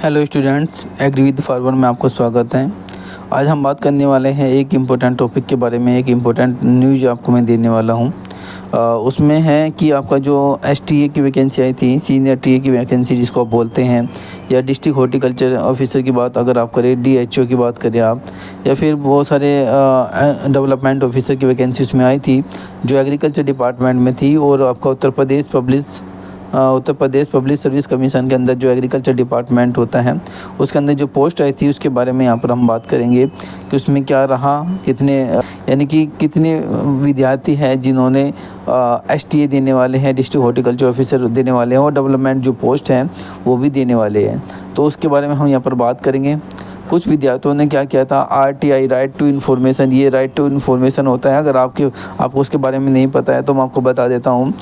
Hello students, agri with farmer में आपको स्वागत है। आज हम बात करने वाले हैं एक इम्पोर्टेंट टॉपिक के बारे में। एक इम्पोर्टेंट न्यूज़ आपको मैं देने वाला हूँ। उसमें है कि आपका जो एसटीए की वैकेंसी आई थी, सीनियर टीए की वैकेंसी जिसको आप बोलते हैं, या डिस्ट्रिक्ट हॉर्टिकल्चर ऑफिसर की बात अगर आप करें, डीएचओ की बात करें आप, या फिर बहुत सारे डेवलपमेंट ऑफिसर की वैकेंसी उसमें आई थी जो एग्रीकल्चर डिपार्टमेंट में थी। और आपका उत्तर प्रदेश पब्लिक सर्विस कमीशन के अंदर जो एग्रीकल्चर डिपार्टमेंट होता है उसके अंदर जो पोस्ट आई थी उसके बारे में यहाँ पर हम बात करेंगे कि उसमें क्या रहा, कितने विद्यार्थी हैं जिन्होंने एसटीए देने वाले हैं, डिस्ट्रिक्ट हॉर्टिकल्चर ऑफिसर देने वाले हैं, और डेवलपमेंट जो पोस्ट हैं वो भी देने वाले हैं। तो उसके बारे में हम यहाँ पर बात करेंगे। कुछ विद्यार्थियों ने क्या किया था, आरटीआई, राइट टू इन्फॉर्मेशन, ये राइट टू इन्फॉर्मेशन होता है। अगर आपको उसके बारे में नहीं पता है तो मैं आपको बता देता हूँ।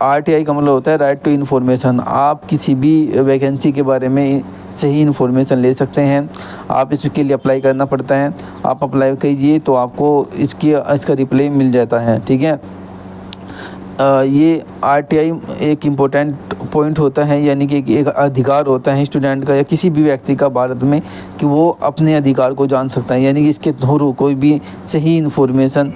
आरटीआई का मतलब होता है राइट टू इन्फॉर्मेशन। आप किसी भी वैकेंसी के बारे में सही इन्फॉर्मेशन ले सकते हैं। आप इसके लिए अप्लाई करना पड़ता है। आप अप्लाई कीजिए तो आपको इसका रिप्लाई मिल जाता है, ठीक है। ये आरटीआई एक इम्पोर्टेंट पॉइंट होता है, यानी कि एक अधिकार होता है स्टूडेंट का या किसी भी व्यक्ति का भारत में कि वो अपने अधिकार को जान सकता है। यानी कि इसके थ्रू कोई भी सही इन्फॉर्मेशन,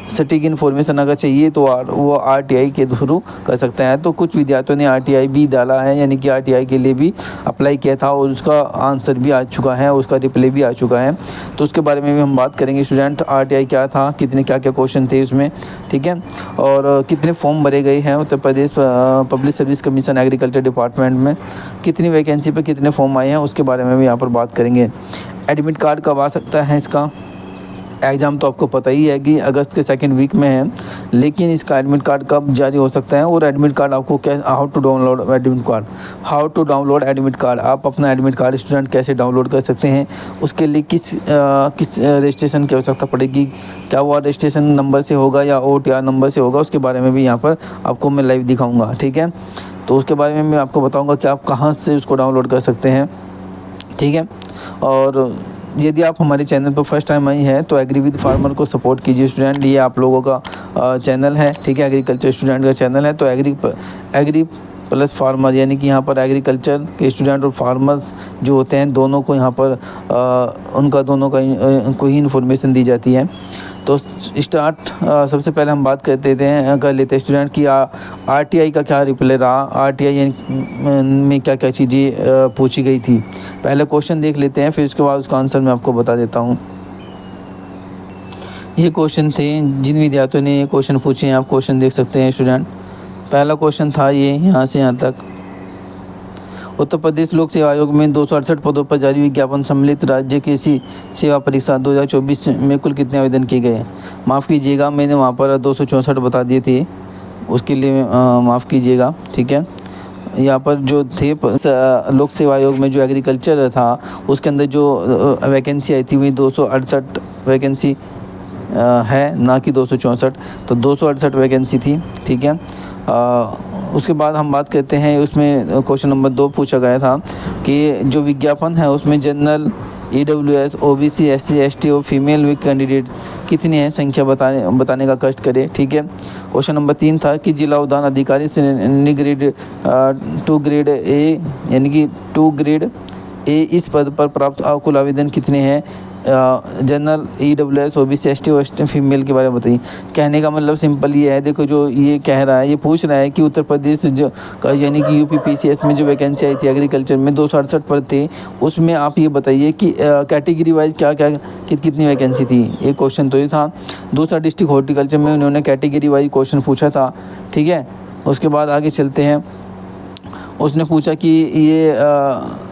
सटीक इन्फॉर्मेशन अगर चाहिए तो वो आरटीआई के थ्रू कर सकते हैं। तो कुछ विद्यार्थियों ने आरटीआई भी डाला है, यानी कि आरटीआई के लिए भी अप्लाई किया था और उसका आंसर भी आ चुका है, उसका रिप्लाई भी आ चुका है। तो उसके बारे में भी हम बात करेंगे स्टूडेंट। आरटीआई क्या था, कितने क्या क्या क्वेश्चन थे उसमें, ठीक है, और कितने फॉर्म भरे गए हैं Uttar Pradesh public service commission agriculture department में, कितनी वैकेंसी पर कितने फॉर्म आए हैं, उसके बारे में भी यहाँ पर बात करेंगे। एडमिट कार्ड कब आ सकता है इसका एग्ज़ाम, तो आपको पता ही है कि अगस्त के सेकंड वीक में है, लेकिन इसका एडमिट कार्ड कब जारी हो सकता है और एडमिट कार्ड आपको how to download admit card, आप अपना एडमिट कार्ड स्टूडेंट कैसे डाउनलोड कर सकते हैं, उसके लिए किस रजिस्ट्रेशन की आवश्यकता पड़ेगी, क्या वो रजिस्ट्रेशन नंबर से होगा या OTR नंबर से होगा, उसके बारे में भी यहाँ पर आपको मैं लाइव दिखाऊँगा, ठीक है। तो उसके बारे में मैं आपको बताऊँगा कि आप कहाँ से उसको डाउनलोड कर सकते हैं, ठीक है। और यदि आप हमारे चैनल पर फर्स्ट टाइम आई हैं तो एग्री विद फार्मर को सपोर्ट कीजिए स्टूडेंट। ये आप लोगों का चैनल है, ठीक है, एग्रीकल्चर स्टूडेंट का चैनल है। तो एग्री प्लस फार्मर, यानी कि यहाँ पर एग्रीकल्चर के स्टूडेंट और फार्मर्स जो होते हैं दोनों को यहाँ पर दोनों को ही इन्फॉर्मेशन दी जाती है। तो सबसे पहले हम बात कर लेते हैं स्टूडेंट कि आरटीआई का क्या रिप्लाई रहा, आरटीआई में क्या क्या चीज़ें पूछी गई थी। पहले क्वेश्चन देख लेते हैं, फिर उसके बाद उसका आंसर मैं आपको बता देता हूँ। ये क्वेश्चन थे जिन विद्यार्थियों ने ये क्वेश्चन पूछे हैं, आप क्वेश्चन देख सकते हैं स्टूडेंट। पहला क्वेश्चन था ये यहाँ से यहाँ तक, उत्तर प्रदेश लोक सेवा आयोग में 268 पदों पर जारी विज्ञापन सम्मिलित राज्य की सेवा परीक्षा 2024 में कुल कितने आवेदन किए गए। माफ़ कीजिएगा, मैंने वहाँ पर 264 बता दिए थे, उसके लिए माफ़ कीजिएगा, ठीक है। यहाँ पर जो थे लोक सेवा आयोग में जो एग्रीकल्चर था उसके अंदर जो वैकेंसी आई थी वही 268 वैकेंसी है, ना कि 264। तो 268 वैकेंसी थी, ठीक है। उसके बाद हम बात करते हैं, उसमें क्वेश्चन नंबर 2 पूछा गया था कि जो विज्ञापन है उसमें general, EWS, OBC, SC, ST और फीमेल वीक कैंडिडेट कितनी है, संख्या बताने का कष्ट करें, ठीक है। क्वेश्चन नंबर 3 था कि जिला उद्यान अधिकारी से ग्रेड 2 ग्रेड A, यानी कि 2 ग्रेड A इस पद पर प्राप्त कुल आवेदन कितने हैं। जनरल, EWS, OBC, ST और फीमेल के बारे में बताइए। कहने का मतलब सिंपल ये है, देखो जो ये कह रहा है, ये पूछ रहा है कि उत्तर प्रदेश जो का, यानी कि UPPCS में जो वैकेंसी आई थी एग्रीकल्चर में 268 पद थे, उसमें आप ये बताइए कि कैटेगरी वाइज क्या क्या कितनी वैकेंसी थी। एक क्वेश्चन तो ये था। दूसरा, डिस्ट्रिक्ट हॉर्टिकल्चर में उन्होंने कैटेगरी वाइज क्वेश्चन पूछा था, ठीक है। उसके बाद आगे चलते हैं, उसने पूछा कि ये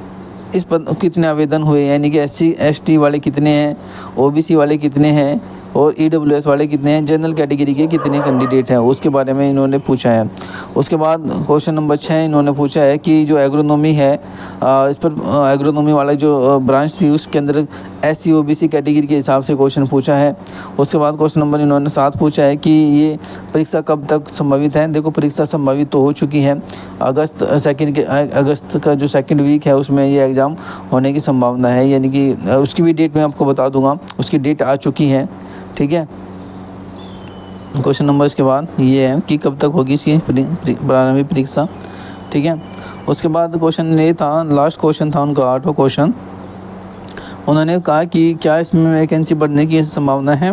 इस पर कितने आवेदन हुए, यानी कि SC ST वाले कितने हैं, OBC वाले कितने हैं और EWS वाले कितने हैं, जनरल कैटेगरी के कितने कैंडिडेट हैं, उसके बारे में इन्होंने पूछा है। उसके बाद क्वेश्चन नंबर 6 इन्होंने पूछा है कि जो एग्रोनॉमी है, इस पर एग्रोनॉमी वाला जो ब्रांच थी उसके अंदर SC OBC कैटेगरी के हिसाब से क्वेश्चन पूछा है। उसके बाद क्वेश्चन नंबर इन्होंने 7 पूछा है कि ये परीक्षा कब तक संभावित है। देखो, परीक्षा संभावित तो हो चुकी है, अगस्त का जो सेकंड वीक है उसमें ये एग्ज़ाम होने की संभावना है, यानी कि उसकी भी डेट मैं आपको बता दूंगा, उसकी डेट आ चुकी है, ठीक है। क्वेश्चन नंबर इसके बाद ये है कि कब तक होगी इसकी प्रारंभिक परीक्षा, ठीक है। उसके बाद क्वेश्चन ये था, लास्ट क्वेश्चन था उनका 8वां क्वेश्चन। उन्होंने कहा कि क्या इसमें वैकेंसी बढ़ने की संभावना है,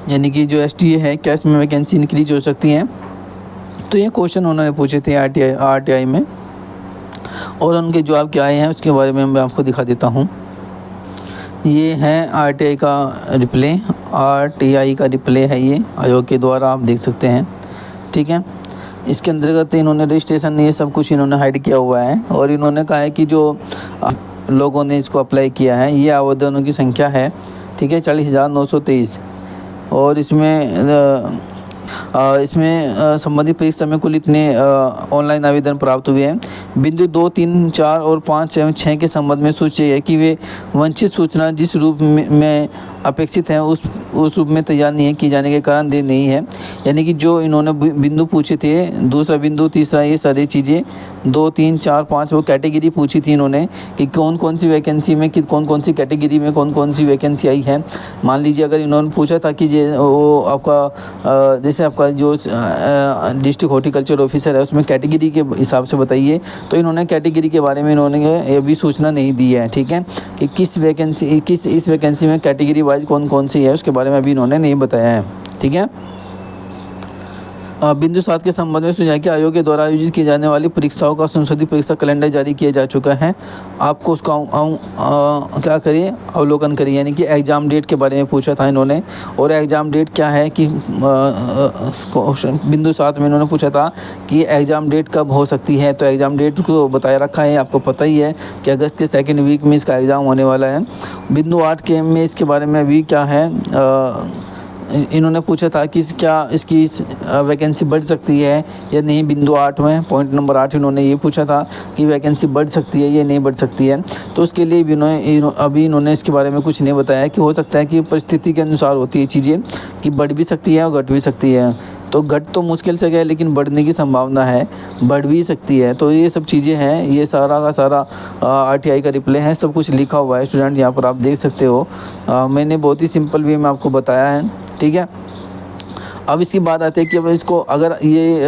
यानी कि जो STA है क्या इसमें वैकेंसी इंक्रीज हो सकती है। तो ये क्वेश्चन उन्होंने पूछे थे RTI में, और उनके जवाब क्या आए हैं उसके बारे में मैं आपको दिखा देता हूँ। ये है RTI का रिप्ले है, ये आयोग के द्वारा आप देख सकते हैं, ठीक है। इसके अंतर्गत इन्होंने रजिस्ट्रेशन ये सब कुछ इन्होंने हाइड किया हुआ है, और इन्होंने कहा है कि जो लोगों ने इसको अप्लाई किया है ये आवेदनों की संख्या है, ठीक है, 40,923। और इसमें संबंधित परीक्षा में कुल इतने ऑनलाइन आवेदन प्राप्त हुए हैं। बिंदु 2, 3, 4 और 5 एवं 6 के संबंध में सूची है कि वे वंचित सूचना जिस रूप में अपेक्षित है उस रूप में तैयार नहीं है की जाने के कारण दे नहीं है। यानी कि जो इन्होंने बिंदु पूछे थे, दूसरा बिंदु, तीसरा, ये सारी चीज़ें 2, 3, 4, 5 वो कैटेगरी पूछी थी इन्होंने कि कौन कौन सी वैकेंसी में कौन कौन सी कैटेगरी में कौन कौन सी वैकेंसी आई है। मान लीजिए अगर इन्होंने पूछा था कि वो आपका जैसे आपका जो डिस्ट्रिक्ट हॉर्टिकल्चर ऑफिसर है उसमें कैटेगरी के हिसाब से बताइए, तो इन्होंने कैटेगरी के बारे में इन्होंने अभी सूचना नहीं दी है, ठीक है, कि इस वैकेंसी में कैटेगरी वाइज कौन कौन सी है उसके बारे में अभी इन्होंने नहीं बताया है, ठीक है। बिंदु 7 के संबंध में सुझाव कि आयोग के द्वारा आयोजित की जाने वाली परीक्षाओं का संशोधित परीक्षा कैलेंडर जारी किया जा चुका है। आपको उसका क्या करिए, अवलोकन करिए, यानी कि एग्ज़ाम डेट के बारे में पूछा था इन्होंने, और एग्ज़ाम डेट क्या है कि बिंदु 7 में इन्होंने पूछा था कि एग्ज़ाम डेट कब हो सकती है। तो एग्ज़ाम डेट को बताया रखा है, आपको पता ही है कि अगस्त के 2nd वीक में इसका एग्ज़ाम होने वाला है। बिंदु 8 के में इसके बारे में अभी क्या है, इन्होंने पूछा था कि क्या इसकी वैकेंसी बढ़ सकती है या नहीं। बिंदु 8 में पॉइंट नंबर 8 इन्होंने ये पूछा था कि वैकेंसी बढ़ सकती है या नहीं बढ़ सकती है। तो उसके लिए भी इन्होंने इसके बारे में कुछ नहीं बताया कि हो सकता है कि परिस्थिति के अनुसार होती है चीज़ें, कि बढ़ भी सकती है और घट भी सकती है। तो घट तो मुश्किल से गया, लेकिन बढ़ने की संभावना है, बढ़ भी सकती है। तो ये सब चीज़ें हैं, ये सारा का सारा RTI का रिप्ले है, सब कुछ लिखा हुआ है स्टूडेंट, यहाँ पर आप देख सकते हो। मैंने बहुत ही सिंपल वे में आपको बताया है, ठीक है। अब इसकी बात आती है कि अब इसको अगर ये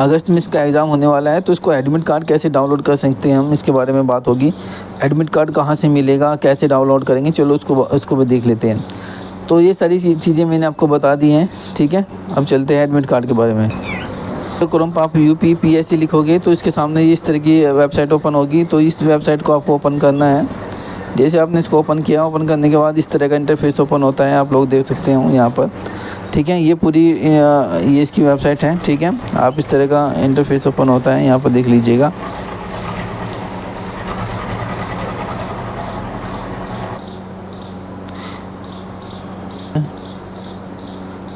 अगस्त में इसका एग्ज़ाम होने वाला है तो इसको एडमिट कार्ड कैसे डाउनलोड कर सकते हैं हम, इसके बारे में बात होगी। एडमिट कार्ड कहाँ से मिलेगा, कैसे डाउनलोड करेंगे, चलो उसको भी देख लेते हैं। तो ये सारी चीज़ें मैंने आपको बता दी हैं, ठीक है। अब चलते हैं एडमिट कार्ड के बारे में। तो क्रोम पर आप UPPSC लिखोगे तो इसके सामने इस तरह की वेबसाइट ओपन होगी। तो इस वेबसाइट को आपको ओपन करना है। जैसे आपने इसको ओपन किया, ओपन करने के बाद इस तरह का इंटरफेस ओपन होता है, आप लोग देख सकते हो यहाँ पर, ठीक है। ये पूरी ये इसकी वेबसाइट है, ठीक है। आप इस तरह का इंटरफेस ओपन होता है, यहाँ पर देख लीजिएगा।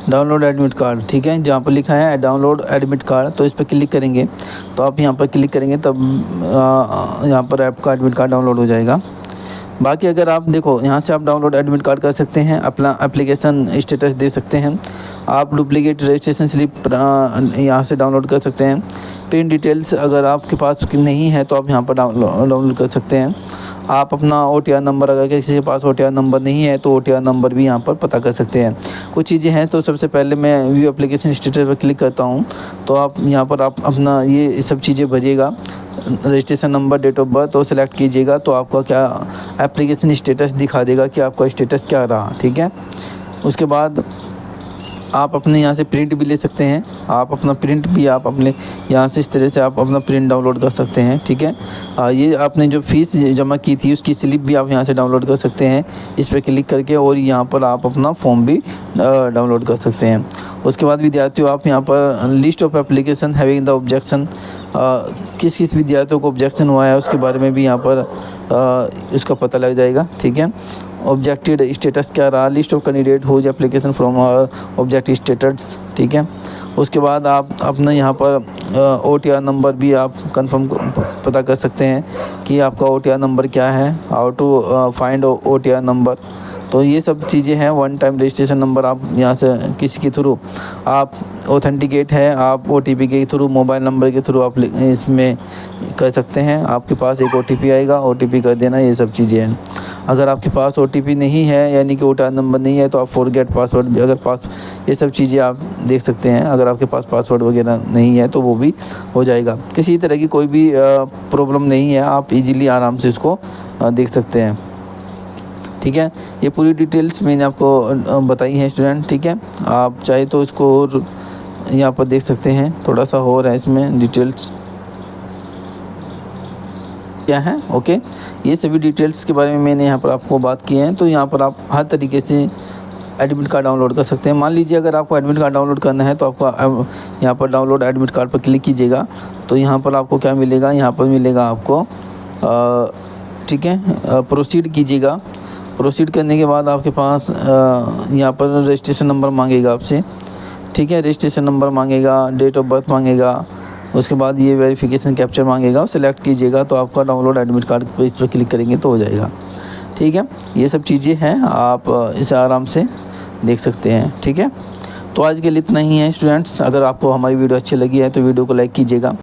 डाउनलोड एडमिट कार्ड, ठीक है, जहाँ पर लिखा है डाउनलोड एडमिट कार्ड, तो इस पर क्लिक करेंगे। तो आप यहाँ पर क्लिक करेंगे तब यहाँ पर आपका एडमिट कार्ड डाउनलोड हो जाएगा। बाकी अगर आप देखो, यहाँ से आप डाउनलोड एडमिट कार्ड कर सकते हैं, अपना एप्लीकेशन स्टेटस दे सकते हैं, आप डुप्लीकेट रजिस्ट्रेशन स्लिप यहाँ से डाउनलोड कर सकते हैं। प्रिंट डिटेल्स अगर आपके पास नहीं है तो आप यहाँ पर डाउनलोड कर सकते हैं। आप अपना OTR नंबर, अगर किसी के पास OTR नंबर नहीं है तो OTR नंबर भी यहाँ पर पता कर सकते हैं। कुछ चीज़ें हैं, तो सबसे पहले मैं व्यू एप्लीकेशन स्टेटस पर क्लिक करता हूँ। तो आप यहाँ पर आप अपना ये सब चीज़ें भरिएगा, registration number, date of birth और सेलेक्ट कीजिएगा। तो आपका क्या एप्लीकेशन स्टेटस दिखा देगा कि आपका स्टेटस क्या रहा, ठीक है। उसके बाद आप अपने यहाँ से प्रिंट भी ले सकते हैं, आप अपना प्रिंट भी आप अपने यहाँ से इस तरह से आप अपना प्रिंट डाउनलोड कर सकते हैं, ठीक है। ये आपने जो फ़ीस जमा की थी उसकी स्लिप भी आप यहाँ से डाउनलोड कर सकते हैं, इस पर क्लिक करके, और यहाँ पर आप अपना फॉर्म भी डाउनलोड कर सकते हैं। उसके बाद विद्यार्थियों, आप यहाँ पर list of application having the objection, किस किस विद्यार्थियों को ऑब्जेक्शन हुआ है उसके बारे में भी यहाँ पर उसका पता लग जाएगा, ठीक है। ऑब्जेक्टेड स्टेटस क्या रहा, list of candidate whose application from objective status, ठीक है। उसके बाद आप अपना यहाँ पर OTR नंबर भी आप कंफर्म पता कर सकते हैं कि आपका OTR नंबर क्या है, how to find OTR number. तो ये सब चीज़ें हैं। वन टाइम रजिस्ट्रेशन नंबर आप यहाँ से किसी के थ्रू आप ऑथेंटिकेट है, आप OTP के थ्रू, मोबाइल नंबर के थ्रू आप इसमें कर सकते हैं। आपके पास एक OTP आएगा, OTP कर देना, ये सब चीज़ें हैं। अगर आपके पास OTP नहीं है यानी कि OTR नंबर नहीं है तो आप फॉरगेट पासवर्ड भी अगर ये सब चीज़ें आप देख सकते हैं। अगर आपके पास पासवर्ड वगैरह नहीं है तो वो भी हो जाएगा। किसी तरह की कोई भी प्रॉब्लम नहीं है, आप इजीली आराम से इसको देख सकते हैं। ठीक है, ये पूरी डिटेल्स मैंने आपको बताई है स्टूडेंट। ठीक है, आप चाहे तो इसको और यहाँ पर देख सकते हैं, थोड़ा सा और है इसमें डिटेल्स क्या है। ओके, ये सभी डिटेल्स के बारे में मैंने यहाँ पर आपको बात की है। तो यहाँ पर आप हर तरीके से एडमिट कार्ड डाउनलोड कर सकते हैं। मान लीजिए अगर आपको एडमिट कार्ड डाउनलोड करना है तो आपको यहाँ पर डाउनलोड एडमिट कार्ड पर क्लिक कीजिएगा। तो यहाँ पर आपको क्या मिलेगा, यहाँ पर मिलेगा आपको ठीक है, प्रोसीड कीजिएगा। प्रोसीड करने के बाद आपके पास यहाँ पर रजिस्ट्रेशन नंबर मांगेगा आपसे। ठीक है, रजिस्ट्रेशन नंबर मांगेगा, डेट ऑफ बर्थ मांगेगा, उसके बाद ये वेरिफिकेशन कैप्चर मांगेगा, सेलेक्ट कीजिएगा तो आपका डाउनलोड एडमिट कार्ड पे इस पर क्लिक करेंगे तो हो जाएगा। ठीक है, ये सब चीज़ें हैं, आप इसे आराम से देख सकते हैं। ठीक है, तो आज के लिए इतना ही है स्टूडेंट्स। अगर आपको हमारी वीडियो अच्छी लगी है तो वीडियो को लाइक कीजिएगा।